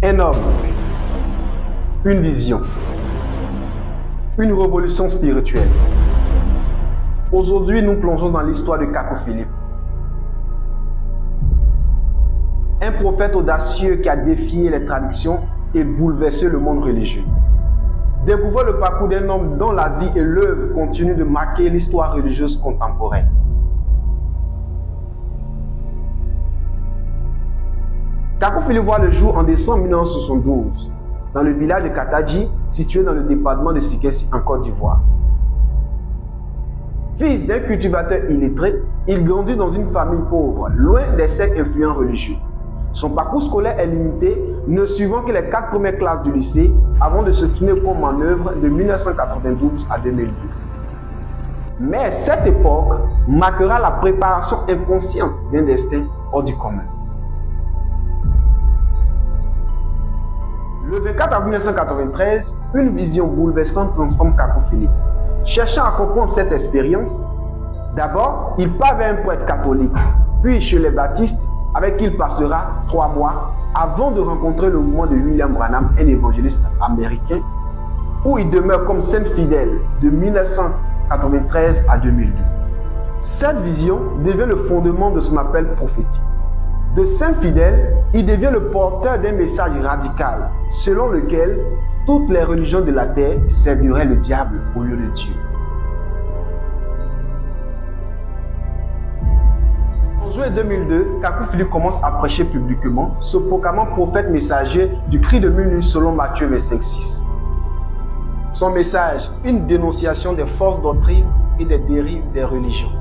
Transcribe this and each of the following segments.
Un homme, une vision, une révolution spirituelle. Aujourd'hui, nous plongeons dans l'histoire de Kakou Philippe. Un prophète audacieux qui a défié les traditions et bouleversé le monde religieux. Découvrez le parcours d'un homme dont la vie et l'œuvre continuent de marquer l'histoire religieuse contemporaine. Kakou Philippe voit le jour en décembre 1972 dans le village de Kataji, situé dans le département de Sikessi en Côte d'Ivoire. Fils d'un cultivateur illettré, il grandit dans une famille pauvre, loin des cercles influents religieux. Son parcours scolaire est limité, ne suivant que les 4 premières classes du lycée avant de se tourner comme manœuvre de 1992 à 2002. Mais cette époque marquera la préparation inconsciente d'un destin hors du commun. Le 24 avril 1993, une vision bouleversante transforme Kakou Philippe. Cherchant à comprendre cette expérience, d'abord, il part vers un prêtre catholique, puis chez les baptistes, avec qui il passera 3 mois avant de rencontrer le mouvement de William Branham, un évangéliste américain, où il demeure comme saint fidèle de 1993 à 2002. Cette vision devient le fondement de son appel prophétique. De saint fidèle, il devient le porteur d'un message radical, selon lequel toutes les religions de la terre serviraient le diable au lieu de Dieu. En juin 2002, Kakou Philippe commence à prêcher publiquement, se proclamant prophète messager du cri de minuit selon Matthieu 25:6. Son message, une dénonciation des fausses doctrines et des dérives des religions.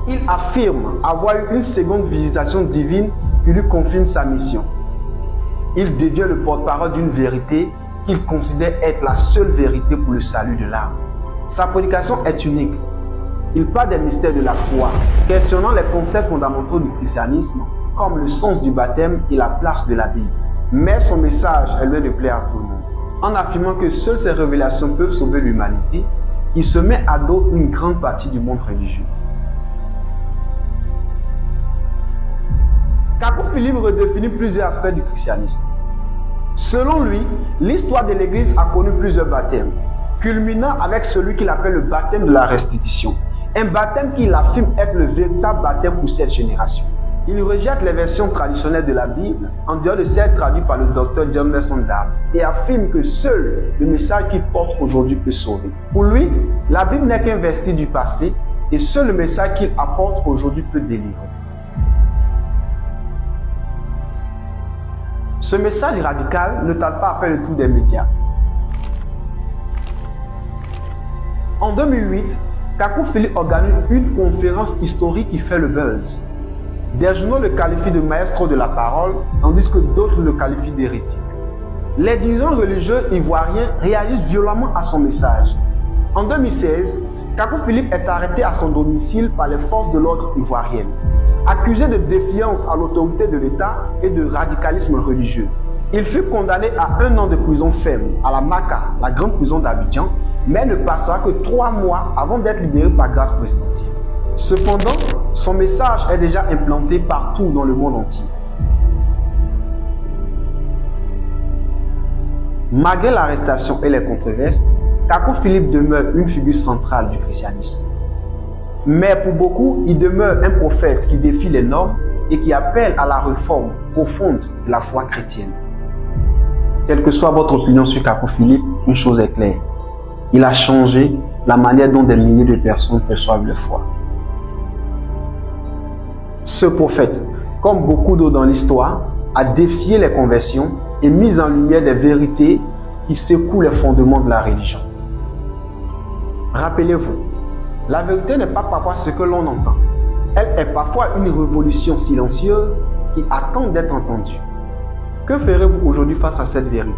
Il affirme avoir eu une seconde visitation divine qui lui confirme sa mission. Il devient le porte-parole d'une vérité qu'il considère être la seule vérité pour le salut de l'âme. Sa prédication est unique. Il parle des mystères de la foi, questionnant les concepts fondamentaux du christianisme, comme le sens du baptême et la place de la Bible. Mais son message est loin de plaire à tout le monde. En affirmant que seules ces révélations peuvent sauver l'humanité, il se met à dos une grande partie du monde religieux. Kakou Philippe redéfinit plusieurs aspects du christianisme. Selon lui, l'histoire de l'Église a connu plusieurs baptêmes, culminant avec celui qu'il appelle le baptême de la restitution. Un baptême qu'il affirme être le véritable baptême pour cette génération. Il rejette les versions traditionnelles de la Bible, en dehors de celles traduites par le docteur John Nelson Darby, et affirme que seul le message qu'il porte aujourd'hui peut sauver. Pour lui, la Bible n'est qu'un vestige du passé, et seul le message qu'il apporte aujourd'hui peut délivrer. Ce message radical ne tarde pas à faire le tour des médias. En 2008, Kakou Philippe organise une conférence historique qui fait le buzz. Des journaux le qualifient de maestro de la parole, tandis que d'autres le qualifient d'hérétique. Les dirigeants religieux ivoiriens réagissent violemment à son message. En 2016, Kakou Philippe est arrêté à son domicile par les forces de l'ordre ivoiriennes. Accusé de défiance à l'autorité de l'État et de radicalisme religieux. Il fut condamné à 1 an de prison ferme à la Maka, la grande prison d'Abidjan, mais ne passera que 3 mois avant d'être libéré par grâce présidentielle. Cependant, son message est déjà implanté partout dans le monde entier. Malgré l'arrestation et les controverses, Kakou Philippe demeure une figure centrale du christianisme. Mais pour beaucoup, il demeure un prophète qui défie les normes et qui appelle à la réforme profonde de la foi chrétienne. Quelle que soit votre opinion sur Kakou Philippe, une chose est claire. Il a changé la manière dont des milliers de personnes perçoivent la foi. Ce prophète, comme beaucoup d'autres dans l'histoire, a défié les conversions et mis en lumière des vérités qui secouent les fondements de la religion. Rappelez-vous, la vérité n'est pas parfois ce que l'on entend. Elle est parfois une révolution silencieuse qui attend d'être entendue. Que ferez-vous aujourd'hui face à cette vérité?